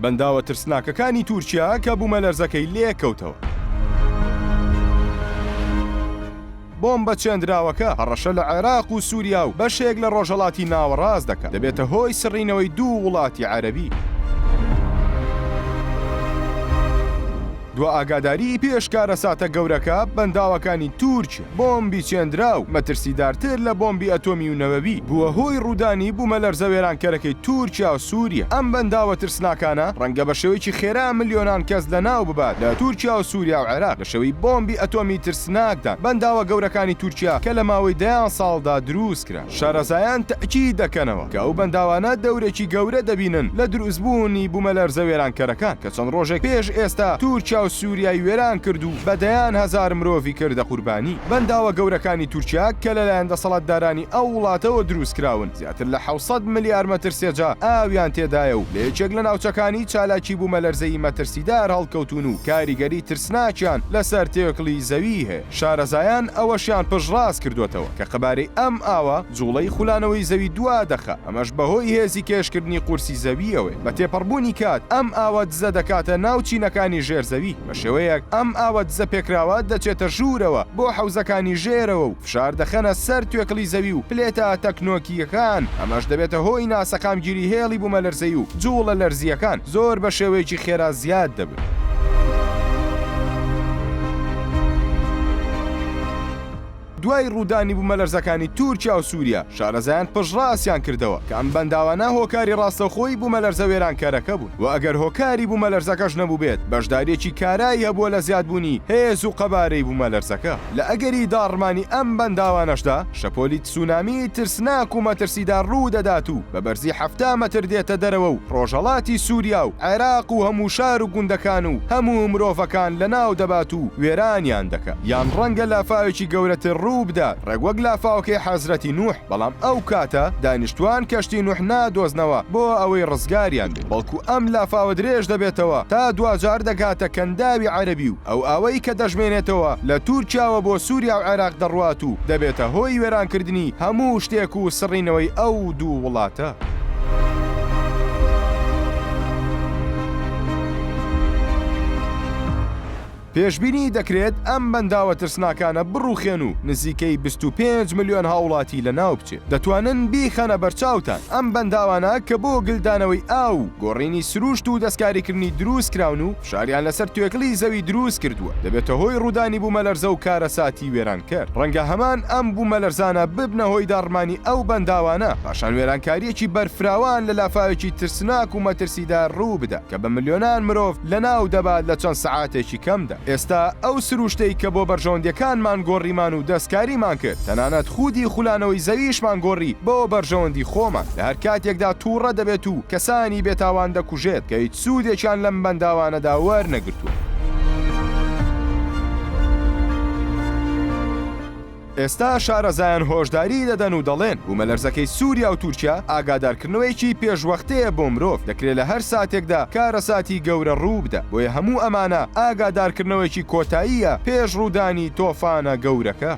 بەنداوە ترسناکەکانی تورکیا کە بوومەلەرزەکەی لێکەوتەوە. بۆمبە چێندراوەکە هەڕەشە لە عێراق و سووریا و بەشێک لە ڕۆژهەڵاتی ناوەڕاست دەکات، دەبێتە هۆی سڕینەوەی دوو وڵاتی عەرەبی. دو ئاگاداری پێشکارە ساتە گەورەکە بەنداوەکانی تورکیا بۆمبی چێندراو مەترسیدارتر لە بۆمبی ئەتۆمی و نەوەوی بووە هۆی ڕوودانی بوومەلەرزە وێرانکەرەکەی تورکیا و سووریا. ئەم بەنداوە ترسناکانە ڕەنگە بە شێوەیەکی خێرا ملیۆنان کەس لەناو ببات لە تورکیا و سووریا و عێراق لە شێوەی بۆمبی ئەتۆمی ترسناکدان. بەنداوە گەورەکانی تورکیا کە لە ماوەی 10 ساڵدا دروست کرا، شارەزایان تەئکید دەکەنەوە کە ئەو بەنداوانە دەورێکی گەورە دەبینن لە دروستبوونی بوومەلەرزە وێرانکەرەکان کە چەند ڕۆژێک پێش ئێستا تورکیا و سووریای وێران کرد و بەدەیان هەزار مرۆڤی کردە قوربانی. بەنداوە گەورەکانی تورکیا کە لەلایەن دەسەڵاتدارانی ئەو وڵاتەوە دروست کراون زیاتر لە 700 ملیار مەتر سێجا ئاویان تێدایە و لە یەکێک لە ناوچەکانی چالاکی بوومەلەرزەی مەترسیدار هەڵکەوتون و کاریگەری ترسناکیان لەسەر تێکڵی زەوی هەیە. شارەزایان ئەوەشیان پشڕاست کردوێتەوە کە خەبارەی ئەم ئاوە جوڵەی خولانەوەی زەوی دوا دەخە، ئەمەش بەهۆی هێزی کێشکردنی قورسی زەویەوە. بە تێپەڕبوونی کات ئەم ئاوە دزە دەکاتە ناو چینەکانی ژێرزەوی، بە شێوەیەک ئەم ئاوە دزە پێکراوە دەچێتە ژوورەوە بۆ حەوزەکانی ژێرەوە و فشار دەخەنە سەر توێکڵی زەوی و پلێتە تەکنۆکیەکان. ئەمەش دەبێتە هۆی ناسەقامگیری هێڵی بوومەلەرزەی و جوڵە لەرزیەکان زۆر بە شێوەیەکی خێرا زیاد دەبن. دوای ڕوودانی بوومەلەرزەکانی تورکیا و سووریا شارەزایان پشڕاستیان کردەوە کە ئەم بەنداوانە هۆکاری ڕاستەخۆی بوومەلەرزە وێرانکەرەکە بوون و ئەگەر هۆکاری بوومەلەرزەکەش نەبوو بێت بەشداریەکی کارایی هەبووە لە زیادبوونی هێز و قەبارەی بوومەلەرزەکە. لە ئەگەری داڕمانی ئەم بەنداوانەشدا شەپۆلی تسونامی ترسناک و مەترسیدار ڕوو دەدات و بە بەرزی 7 مەتر دێتە دەرەوە و ڕۆژهەڵاتی سووریا و عێراق و هەموو شار و گوندەکان و هەموو مرۆڤەکان لەناو دەبات و وێرانیان دەکات. یان ڕەنگە لافاوێکی گەورەتر بدات ڕێگوەک لافاوەکەی حەزرەتی نوح، بەڵام ئەو کاتە دانیشتوان کەشتی نوح نادۆزنەوە بۆ ئەوەی ڕزگاریان بێت، بەڵکو ئەم لافاوە درێژ دەبێتەوە تا دوجار دەگاتە کەنداوی عەرەبی و ئەو ئاوەی کە دەژمێنێتەوە لە تورکیاوە بۆ سووریا و عێراق دەڕوات و دەبێتە هۆی وێرانکردنی هەموو شتێک و سڕینەوەی ئەو دوو وڵاتە. پێشبینی دەکرێت ئەم بەنداوە ترسناکانە بڕوخێن و نزیکەی 25 ملیۆن هاوڵاتی لە ناو بچێت. دەتوانن بیخەنە بەرچاوتان. ئەم بەنداوانە کە بۆ گلدانەوەی ئاو گۆڕینی سروشت و دەستکاریکردنی دروست کراون و شاریان لەسەر توێکڵی زەوی دروست کردووە، دەبێتە هۆی ڕوودانی بوومەلەرزە و کارەساتی وێرانکەر. ڕەنگە هەمان ئەم بوومەلەرزانە ببنە هۆی داڕمانی ئەو بەنداوانە پاشان وێرانکاریەکی بەرفراوان لە لافاوێکی ترسناک و مەترسیدار ڕوو بدە کە بە ملیۆنان مرۆڤ لەناو دەبات لە چەند سەعاتێکی کەمدا. ئێستا ئەو سروشتەی کە بۆ بەرژەوەندیەکانمان گۆڕیمان و دەستکاریمان کرد تەنانەت خودی خولانەوەی زەویشمان گۆڕی بۆ بەرژەوەندی خۆمان، لە هەر کاتێکدا تووڕە دەبێت و کەسانی بێتاوان دەکوژێت کە هیچ سوودێکیان لەم بەنداوانەدا وەرنەگرتووە. ئێستا شارەزایان هۆشداری دەدەن و دەڵێن بوومەلەرزەکەی سووریا و تورکیا ئاگادارکردنەوەیکی پێشوەختەیە بۆ مرۆڤ، دەکرێت لە هەر ساتێکدا کارەساتی گەورە ڕوو بدە، بۆیە هەموو ئەمانە ئاگادارکردنەوەیکی کۆتاییە پێش ڕوودانی تۆفانە گەورەکە.